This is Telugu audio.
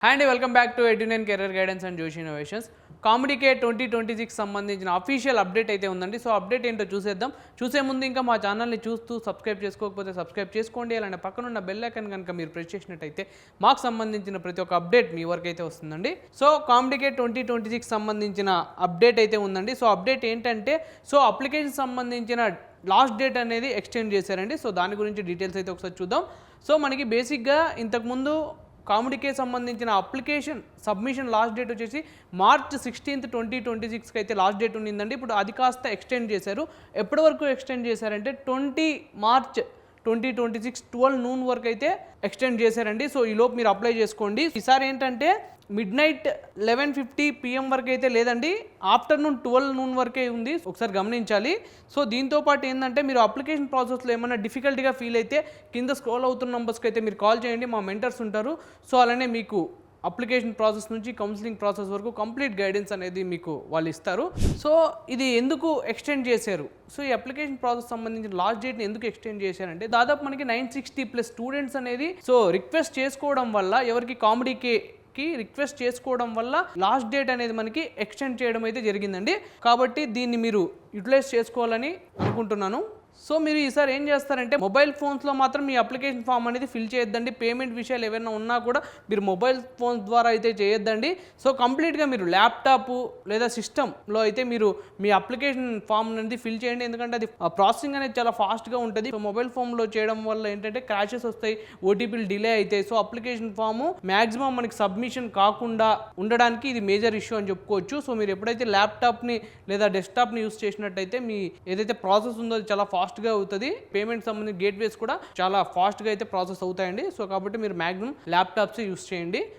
హాయ్ అండి, welcome back to 89 career guidance and Joshi innovations. కామెడీకే 2026 సంబంధించిన అఫీషియల్ అప్డేట్ అయితే ఉందండి. సో అప్డేట్ ఏంటో చూసేద్దాం. చూసే ముందు ఇంకా మా ఛానల్ని చూస్తూ సబ్స్క్రైబ్ చేసుకోకపోతే సబ్స్క్రైబ్ చేసుకోండి. అలానే పక్కనున్న బెల్ ఐకాన్ కనుక మీరు ప్రెస్ చేసినట్టయితే మాకు సంబంధించిన ప్రతి ఒక్క అప్డేట్ మీ వరకు అయితే వస్తుందండి. సో కామెడీకే 2026 సంబంధించిన అప్డేట్ అయితే ఉందండి. సో అప్డేట్ ఏంటంటే అప్లికేషన్ సంబంధించిన లాస్ట్ డేట్ అనేది ఎక్స్టెండ్ చేశారండి. సో దాని గురించి డీటెయిల్స్ అయితే ఒకసారి చూద్దాం. సో మనకి బేసిక్గా ఇంతకుముందు కామెడీకే సంబంధించిన అప్లికేషన్ సబ్మిషన్ లాస్ట్ డేట్ వచ్చేసి మార్చ్ 16, 2026కి అయితే లాస్ట్ డేట్ ఉండిందండి. ఇప్పుడు అది కాస్త ఎక్స్టెండ్ చేశారు. ఎప్పటి వరకు ఎక్స్టెండ్ చేశారంటే 20 మార్చ్ 2026 12 noon వరకు అయితే ఎక్స్టెండ్ చేశారండి. సో ఈలోపు మీరు అప్లై చేసుకోండి. ఈసారి ఏంటంటే మిడ్-నైట్ 11:50 PM వరకు అయితే లేదండి, ఆఫ్టర్నూన్ 12 noon వరకే ఉంది. ఒకసారి గమనించాలి. సో దీంతో పాటు ఏంటంటే మీరు అప్లికేషన్ ప్రాసెస్లో ఏమైనా డిఫికల్టీగా ఫీల్ అయితే కింద స్క్రోల్ అవుతున్న నెంబర్స్కి అయితే మీరు కాల్ చేయండి, మా మెంటర్స్ ఉంటారు. సో అలానే మీకు అప్లికేషన్ ప్రాసెస్ నుంచి కౌన్సిలింగ్ ప్రాసెస్ వరకు కంప్లీట్ గైడెన్స్ అనేది మీకు వాళ్ళు ఇస్తారు. సో ఇది ఎందుకు ఎక్స్టెండ్ చేశారు, సో ఈ అప్లికేషన్ ప్రాసెస్ సంబంధించిన లాస్ట్ డేట్ని ఎందుకు ఎక్స్టెండ్ చేశారంటే దాదాపు మనకి 960+ స్టూడెంట్స్ అనేది సో రిక్వెస్ట్ చేసుకోవడం వల్ల ఎవరికి కామెడీకి రిక్వెస్ట్ చేసుకోవడం వల్ల లాస్ట్ డేట్ అనేది మనకి ఎక్స్టెండ్ చేయడం అయితే జరిగిందండి. కాబట్టి దీన్ని మీరు యూటిలైజ్ చేసుకోవాలని అనుకుంటున్నాను. సో మీరు ఈసారి ఏం చేస్తారంటే మొబైల్ ఫోన్స్లో మాత్రం మీ అప్లికేషన్ ఫామ్ అనేది ఫిల్ చేయొద్దండి. పేమెంట్ విషయాలు ఏమైనా ఉన్నా కూడా మీరు మొబైల్ ఫోన్స్ ద్వారా అయితే చేయొద్దండి. సో కంప్లీట్గా మీరు ల్యాప్టాప్ లేదా సిస్టంలో అయితే మీరు మీ అప్లికేషన్ ఫామ్ అనేది ఫిల్ చేయండి. ఎందుకంటే అది ప్రాసెసింగ్ అనేది చాలా ఫాస్ట్గా ఉంటుంది. సో మొబైల్ ఫోన్లో చేయడం వల్ల ఏంటంటే క్రాషెస్ వస్తాయి, ఓటీపీలు డిలే అవుతాయి. సో అప్లికేషన్ ఫామ్ మ్యాక్సిమం మనకి సబ్మిషన్ కాకుండా ఉండడానికి ఇది మేజర్ ఇష్యూ అని చెప్పుకోవచ్చు. సో మీరు ఎప్పుడైతే ల్యాప్టాప్ని లేదా డెస్క్టాప్ని యూస్ చేసినట్టయితే మీ ఏదైతే ప్రాసెస్ ఉందో అది చాలా ఫాస్ట్గా అవుతుంది. పేమెంట్ సంబంధించిన గేట్వేస్ కూడా చాలా ఫాస్ట్గా అయితే ప్రాసెస్ అవుతాయండి. సో కాబట్టి మీరు మ్యాక్సిమం ల్యాప్టాప్స్ యూస్ చేయండి.